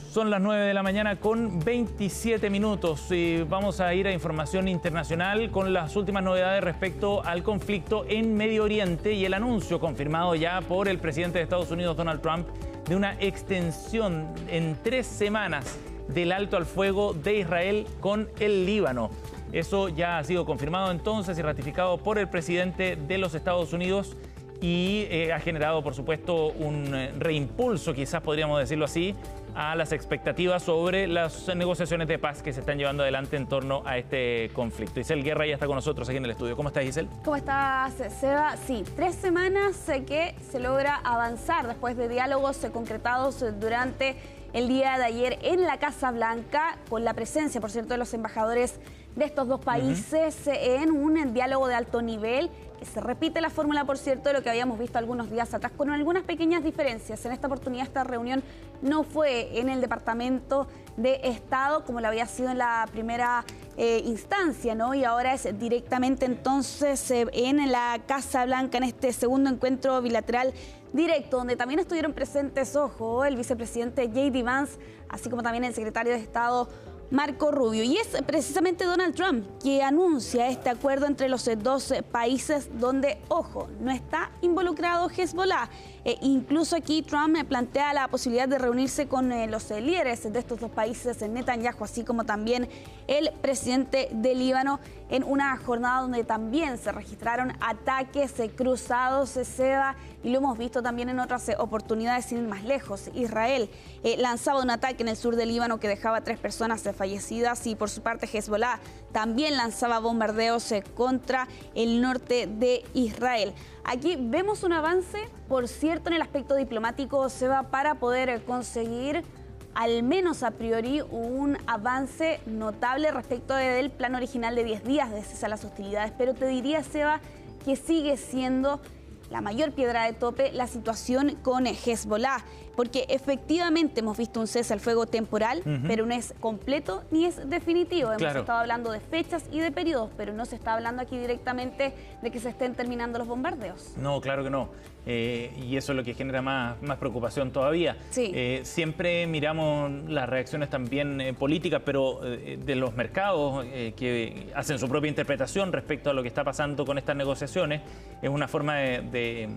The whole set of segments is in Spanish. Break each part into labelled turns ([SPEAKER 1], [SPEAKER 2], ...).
[SPEAKER 1] Son las 9 de la mañana con 27 minutos y vamos a ir a información internacional con las últimas novedades respecto al conflicto en Medio Oriente y el anuncio confirmado ya por el presidente de Estados Unidos, Donald Trump, de una extensión en 3 semanas del alto al fuego de Israel con el Líbano. Eso ya ha sido confirmado entonces y ratificado por el presidente de los Estados Unidos y ha generado, por supuesto, un reimpulso, quizás podríamos decirlo así, a las expectativas sobre las negociaciones de paz que se están llevando adelante en torno a este conflicto. Giselle Guerra ya está con nosotros aquí en el estudio. ¿Cómo estás, Giselle?
[SPEAKER 2] ¿Cómo estás, Seba? Sí, 3 semanas que se logra avanzar después de diálogos concretados durante el día de ayer en la Casa Blanca, con la presencia, por cierto, de los embajadores de estos dos países en un diálogo de alto nivel. Se repite la fórmula, por cierto, de lo que habíamos visto algunos días atrás, con algunas pequeñas diferencias. En esta oportunidad, esta reunión no fue en el Departamento de Estado, como lo había sido en la primera instancia, ¿no? Y ahora es directamente entonces en la Casa Blanca, en este segundo encuentro bilateral directo, donde también estuvieron presentes, ojo, el vicepresidente J.D. Vance, así como también el secretario de Estado Marco Rubio. Y es precisamente Donald Trump que anuncia este acuerdo entre los dos países donde, ojo, no está involucrado Hezbollah. Incluso aquí Trump plantea la posibilidad de reunirse con los líderes de estos dos países, Netanyahu, así como también el presidente de Líbano, en una jornada donde también se registraron ataques cruzados, Seba, y lo hemos visto también en otras oportunidades, sin ir más lejos. Israel lanzaba un ataque en el sur del Líbano que dejaba a 3 personas fallecidas, y por su parte Hezbollah también lanzaba bombardeos contra el norte de Israel. Aquí vemos un avance, por cierto, en el aspecto diplomático, Seba, para poder conseguir al menos a priori un avance notable respecto del plan original de 10 días de cesar las hostilidades. Pero te diría, Seba, que sigue siendo la mayor piedra de tope la situación con Hezbollah, porque efectivamente hemos visto un cese al fuego temporal, pero no es completo ni es definitivo. Hemos estado hablando de fechas y de periodos, pero no se está hablando aquí directamente de que se estén terminando los bombardeos.
[SPEAKER 1] No, claro que no. Y eso es lo que genera más preocupación todavía.
[SPEAKER 2] Sí.
[SPEAKER 1] Siempre miramos las reacciones también políticas, pero de los mercados que hacen su propia interpretación respecto a lo que está pasando con estas negociaciones. Es una forma de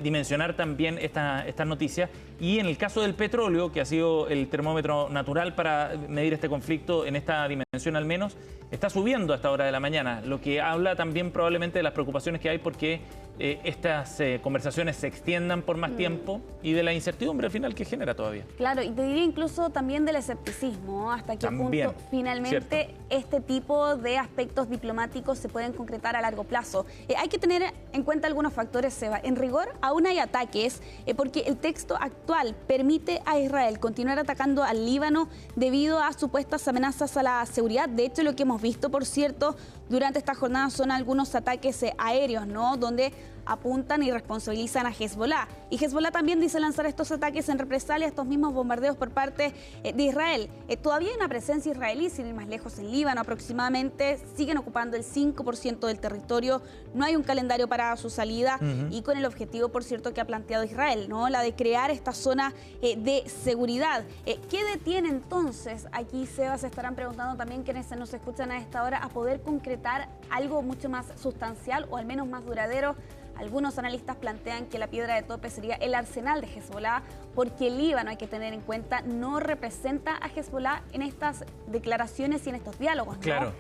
[SPEAKER 1] dimensionar también estas noticias. Y en el caso del petróleo, que ha sido el termómetro natural para medir este conflicto en esta dimensión al menos, está subiendo a esta hora de la mañana, lo que habla también probablemente de las preocupaciones que hay porque estas conversaciones se extiendan por más tiempo y de la incertidumbre al final que genera todavía.
[SPEAKER 2] Claro, y te diría incluso también del escepticismo, hasta qué punto finalmente este tipo de aspectos diplomáticos se pueden concretar a largo plazo. Hay que tener en cuenta algunos factores, Seba. En rigor, aún hay ataques porque el texto actual permite a Israel continuar atacando al Líbano debido a supuestas amenazas a la seguridad. De hecho, lo que hemos visto, por cierto, durante esta jornada son algunos ataques aéreos, ¿no?, donde apuntan y responsabilizan a Hezbollah. Y Hezbollah también dice lanzar estos ataques en represalia a estos mismos bombardeos por parte de Israel. Todavía hay una presencia israelí, sin ir más lejos, en Líbano aproximadamente. Siguen ocupando el 5% del territorio. No hay un calendario para su salida y con el objetivo, por cierto, que ha planteado Israel, ¿no?, la de crear esta zona de seguridad. ¿Qué detiene entonces? Aquí, Seba, se estarán preguntando también quienes nos escuchan a esta hora a poder concretar algo mucho más sustancial o al menos más duradero. Algunos analistas plantean que la piedra de tope sería el arsenal de Hezbollah, porque el Líbano, hay que tener en cuenta, no representa a Hezbollah en estas declaraciones y en estos diálogos, ¿no?
[SPEAKER 1] Claro.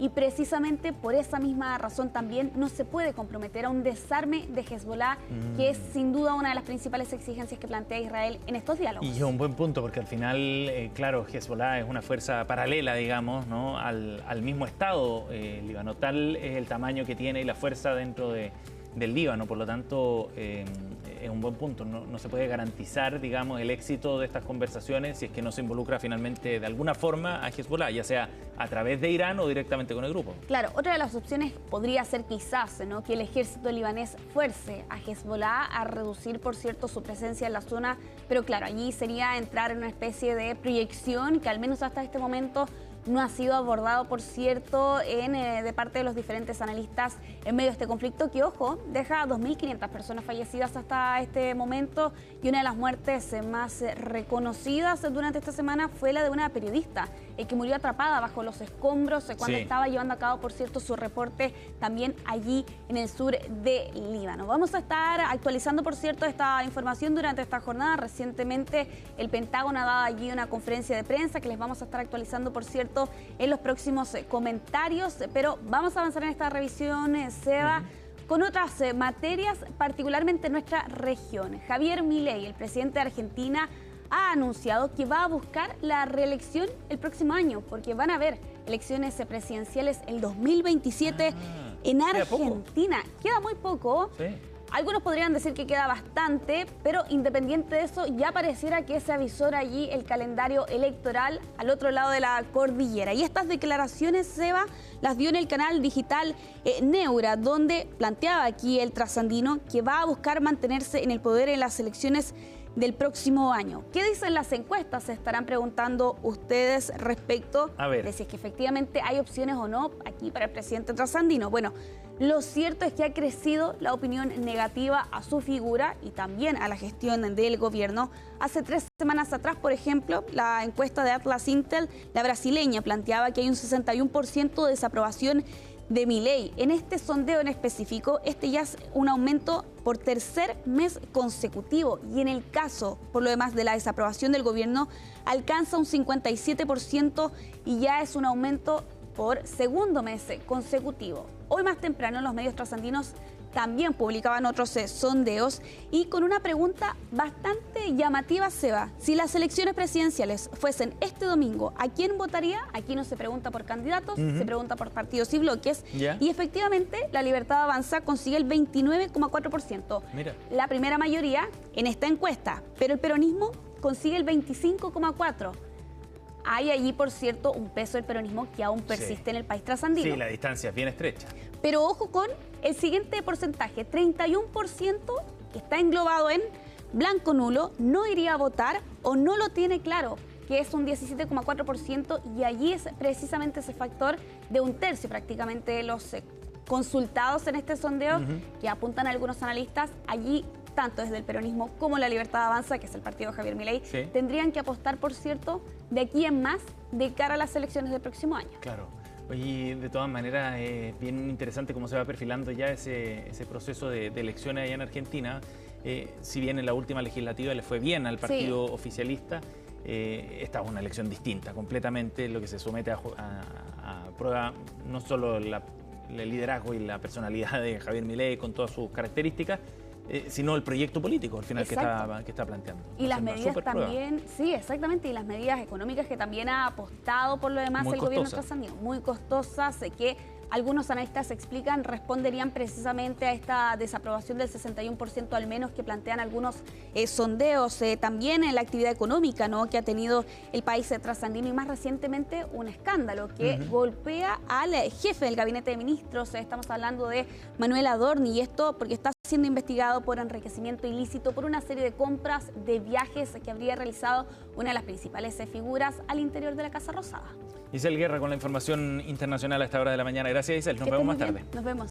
[SPEAKER 2] Y precisamente por esa misma razón también no se puede comprometer a un desarme de Hezbollah, que es sin duda una de las principales exigencias que plantea Israel en estos diálogos.
[SPEAKER 1] Y es un buen punto, porque al final, claro, Hezbollah es una fuerza paralela, digamos, ¿no?, al mismo Estado Líbano. Tal es el tamaño que tiene y la fuerza dentro del Líbano, por lo tanto es un buen punto. No se puede garantizar, digamos, el éxito de estas conversaciones si es que no se involucra finalmente de alguna forma a Hezbollah, ya sea a través de Irán o directamente con el grupo.
[SPEAKER 2] Claro, otra de las opciones podría ser quizás, ¿no?, que el ejército libanés fuerce a Hezbollah a reducir, por cierto, su presencia en la zona, pero claro, allí sería entrar en una especie de proyección que al menos hasta este momento no ha sido abordado, por cierto, de parte de los diferentes analistas en medio de este conflicto que, ojo, deja a 2.500 personas fallecidas hasta este momento, y una de las muertes más reconocidas durante esta semana fue la de una periodista que murió atrapada bajo los escombros cuando estaba llevando a cabo, por cierto, su reporte también allí en el sur de Líbano. Vamos a estar actualizando, por cierto, esta información durante esta jornada. Recientemente el Pentágono ha dado allí una conferencia de prensa que les vamos a estar actualizando, por cierto, en los próximos comentarios, pero vamos a avanzar en esta revisión, Seba, con otras materias, particularmente en nuestra región. Javier Milei, el presidente de Argentina, ha anunciado que va a buscar la reelección el próximo año, porque van a haber elecciones presidenciales el 2027 en Argentina. Queda muy poco. Sí. Algunos podrían decir que queda bastante, pero independiente de eso, ya pareciera que se avisora allí el calendario electoral al otro lado de la cordillera. Y estas declaraciones, Seba, las dio en el canal digital Neura, donde planteaba aquí el trasandino que va a buscar mantenerse en el poder en las elecciones del próximo año. ¿Qué dicen las encuestas? Se estarán preguntando ustedes respecto de si es que efectivamente hay opciones o no aquí para el presidente trasandino. Bueno, lo cierto es que ha crecido la opinión negativa a su figura y también a la gestión del gobierno. Hace 3 semanas atrás, por ejemplo, la encuesta de Atlas Intel, la brasileña, planteaba que hay un 61% de desaprobación de Milei. En este sondeo en específico, este ya es un aumento por tercer mes consecutivo, y en el caso, por lo demás, de la desaprobación del gobierno, alcanza un 57% y ya es un aumento por segundo mes consecutivo. Hoy más temprano los medios trasandinos también publicaban otros sondeos y con una pregunta bastante llamativa, Seba. Si las elecciones presidenciales fuesen este domingo, ¿a quién votaría? Aquí no se pregunta por candidatos, se pregunta por partidos y bloques. Y efectivamente, la Libertad Avanza consigue el 29,4%. La primera mayoría en esta encuesta, pero el peronismo consigue el 25,4%. Hay allí, por cierto, un peso del peronismo que aún persiste en el país trasandino.
[SPEAKER 1] Sí, la distancia es bien estrecha.
[SPEAKER 2] Pero ojo con el siguiente porcentaje, 31% que está englobado en blanco nulo, no iría a votar o no lo tiene claro, que es un 17,4%, y allí es precisamente ese factor de un tercio prácticamente de los consultados en este sondeo que apuntan a algunos analistas. Allí tanto desde el peronismo como la Libertad Avanza, que es el partido de Javier Milei, tendrían que apostar, por cierto, de aquí en más de cara a las elecciones del próximo año.
[SPEAKER 1] Claro. Oye, de todas maneras, bien interesante cómo se va perfilando ya ese proceso de elecciones allá en Argentina. Si bien en la última legislativa le fue bien al partido oficialista, esta es una elección distinta completamente. Lo que se somete a prueba no solo el liderazgo y la personalidad de Javier Milei con todas sus características, sino el proyecto político al final que está planteando.
[SPEAKER 2] Y las medidas también, sí, exactamente, y las medidas económicas que también ha apostado por lo demás el gobierno trasandino, muy costosas, que algunos analistas explican responderían precisamente a esta desaprobación del 61% al menos que plantean algunos sondeos. También en la actividad económica, ¿no?, que ha tenido el país trasandino, y más recientemente un escándalo que golpea al jefe del gabinete de ministros. Estamos hablando de Manuel Adorni, y esto porque está siendo investigado por enriquecimiento ilícito por una serie de compras de viajes que habría realizado una de las principales figuras al interior de la Casa Rosada.
[SPEAKER 1] Isel Guerra con la información internacional a esta hora de la mañana. Gracias, Isel. Nos vemos más tarde.
[SPEAKER 2] Nos vemos.